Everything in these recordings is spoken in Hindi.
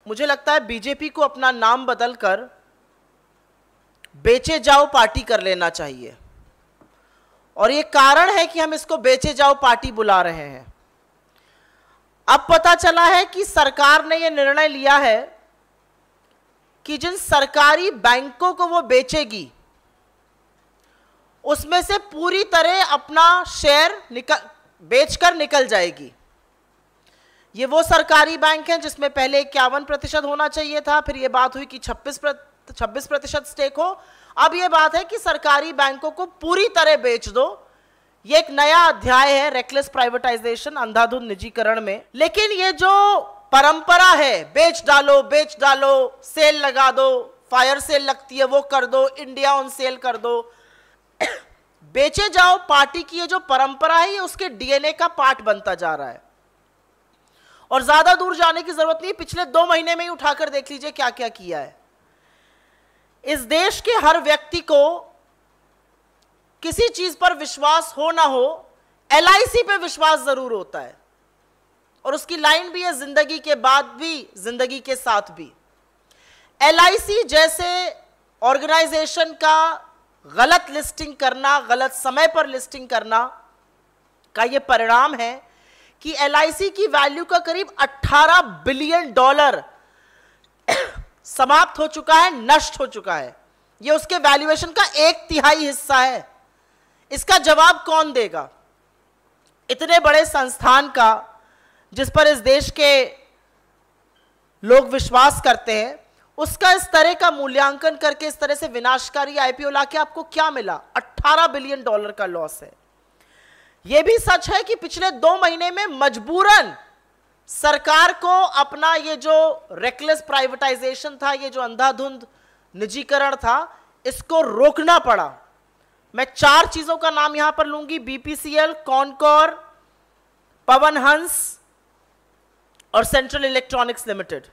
मुझे लगता है बीजेपी को अपना नाम बदलकर बेचे जाओ पार्टी कर लेना चाहिए। और ये कारण है कि हम इसको बेचे जाओ पार्टी बुला रहे हैं। अब पता चला है कि सरकार ने यह निर्णय लिया है कि जिन सरकारी बैंकों को वो बेचेगी उसमें से पूरी तरह अपना शेयर बेचकर निकल जाएगी। ये वो सरकारी बैंक हैं जिसमें पहले 51% होना चाहिए था, फिर ये बात हुई कि 26% स्टेक हो। अब ये बात है कि सरकारी बैंकों को पूरी तरह बेच दो। ये एक नया अध्याय है रेकलेस प्राइवेटाइजेशन, अंधाधुंध निजीकरण में। लेकिन ये जो परंपरा है बेच डालो, सेल लगा दो, फायर सेल लगती है वो कर दो, इंडिया ऑन सेल कर दो, बेचे जाओ पार्टी की ये जो परंपरा है ये उसके डीएनए का पार्ट बनता जा रहा है। और ज्यादा दूर जाने की जरूरत नहीं, पिछले 2 महीने में ही उठाकर देख लीजिए क्या क्या किया है। इस देश के हर व्यक्ति को किसी चीज पर विश्वास हो ना हो, एलआईसी पे विश्वास जरूर होता है। और उसकी लाइन भी है, जिंदगी के बाद भी, जिंदगी के साथ भी। एलआईसी जैसे ऑर्गेनाइजेशन का गलत लिस्टिंग करना, गलत समय पर लिस्टिंग करना का यह परिणाम है कि एलआईसी की वैल्यू का करीब $18 बिलियन समाप्त हो चुका है, नष्ट हो चुका है। यह उसके वैल्यूएशन का 1/3 हिस्सा है। इसका जवाब कौन देगा? इतने बड़े संस्थान का जिस पर इस देश के लोग विश्वास करते हैं, उसका इस तरह का मूल्यांकन करके इस तरह से विनाशकारी आईपीओ लाके आपको क्या मिला? $18 बिलियन का लॉस है। यह भी सच है कि पिछले 2 महीने में मजबूरन सरकार को अपना ये जो रेकलेस प्राइवेटाइजेशन था, ये जो अंधाधुंध निजीकरण था, इसको रोकना पड़ा। मैं 4 चीजों का नाम यहां पर लूंगी, बीपीसीएल, कॉनकोर, पवन हंस और सेंट्रल इलेक्ट्रॉनिक्स लिमिटेड।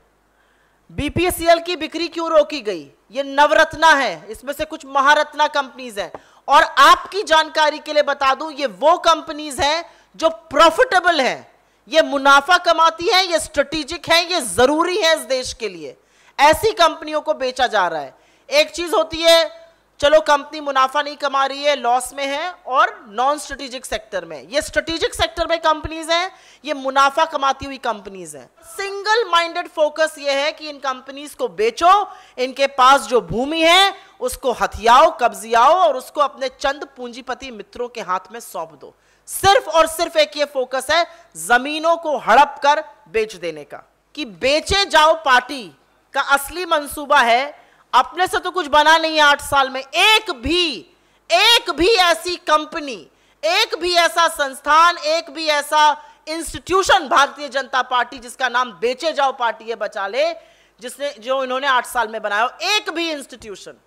बीपीसीएल की बिक्री क्यों रोकी गई? ये नवरत्ना है, इसमें से कुछ महारत्ना कंपनीज हैं। और आपकी जानकारी के लिए बता दूं, ये वो कंपनीज हैं जो प्रॉफिटेबल हैं, ये मुनाफा कमाती हैं, ये स्ट्रेटेजिक हैं, ये जरूरी है इस देश के लिए। ऐसी कंपनियों को बेचा जा रहा है। एक चीज होती है चलो कंपनी मुनाफा नहीं कमा रही है, लॉस में है, और नॉन स्ट्रेटेजिक सेक्टर में। ये स्ट्रेटेजिक सेक्टर में कंपनीज हैं, ये मुनाफा कमाती हुई कंपनीज हैं। सिंगल माइंडेड फोकस ये है कि इन कंपनीज को बेचो, इनके पास जो भूमि है उसको हथियाओ, कब्जियाओ और उसको अपने चंद पूंजीपति मित्रों के हाथ में सौंप दो। सिर्फ और सिर्फ एक ये फोकस है जमीनों को हड़प कर बेच देने का। कि बेचे जाओ पार्टी का असली मंसूबा है, अपने से तो कुछ बना नहीं है 8 साल में। एक भी ऐसी कंपनी, एक भी ऐसा संस्थान, एक भी ऐसा इंस्टीट्यूशन भारतीय जनता पार्टी जिसका नाम बेचे जाओ पार्टी है बचा ले, जो इन्होंने 8 साल में बनाया, एक भी इंस्टीट्यूशन।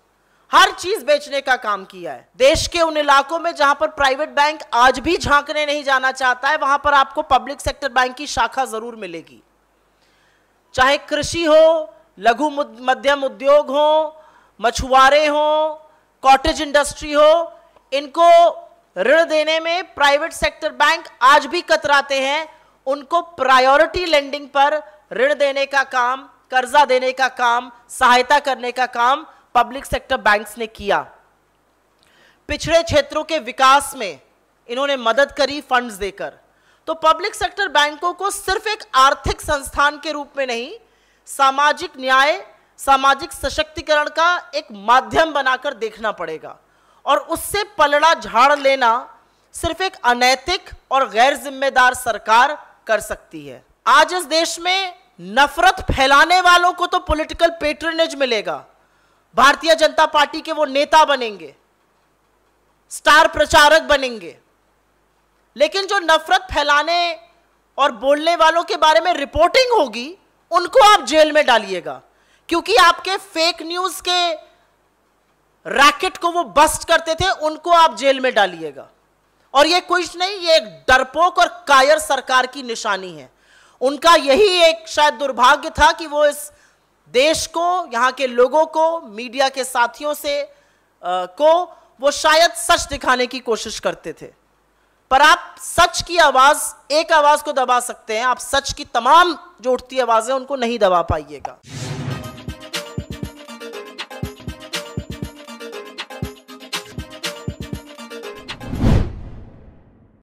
हर चीज बेचने का काम किया है। देश के उन इलाकों में जहां पर प्राइवेट बैंक आज भी झांकने नहीं जाना चाहता है, वहां पर आपको पब्लिक सेक्टर बैंक की शाखा जरूर मिलेगी। चाहे कृषि हो, लघु मध्यम उद्योग हो, मछुआरे हो, कॉटेज इंडस्ट्री हो, इनको ऋण देने में प्राइवेट सेक्टर बैंक आज भी कतराते हैं। उनको प्रायोरिटी लेंडिंग पर ऋण देने का काम, कर्जा देने का काम, सहायता करने का काम पब्लिक सेक्टर बैंक्स ने किया। पिछड़े क्षेत्रों के विकास में इन्होंने मदद करी फंड्स देकर। तो पब्लिक सेक्टर बैंकों को सिर्फ एक आर्थिक संस्थान के रूप में नहीं, सामाजिक न्याय, सामाजिक सशक्तिकरण का एक माध्यम बनाकर देखना पड़ेगा। और उससे पलड़ा झाड़ लेना सिर्फ एक अनैतिक और गैर जिम्मेदार सरकार कर सकती है। आज इस देश में नफरत फैलाने वालों को तो पॉलिटिकल पेट्रोनेज मिलेगा, भारतीय जनता पार्टी के वो नेता बनेंगे, स्टार प्रचारक बनेंगे। लेकिन जो नफरत फैलाने और बोलने वालों के बारे में रिपोर्टिंग होगी, उनको आप जेल में डालिएगा, क्योंकि आपके फेक न्यूज के रैकेट को वो बस्ट करते थे, उनको आप जेल में डालिएगा। और ये कुछ नहीं, ये एक डरपोक और कायर सरकार की निशानी है। उनका यही एक शायद दुर्भाग्य था कि वो इस देश को, यहां के लोगों को, मीडिया के साथियों से को वो शायद सच दिखाने की कोशिश करते थे। पर आप सच की आवाज, एक आवाज को दबा सकते हैं, आप सच की तमाम जो उठती आवाजें उनको नहीं दबा पाइएगा।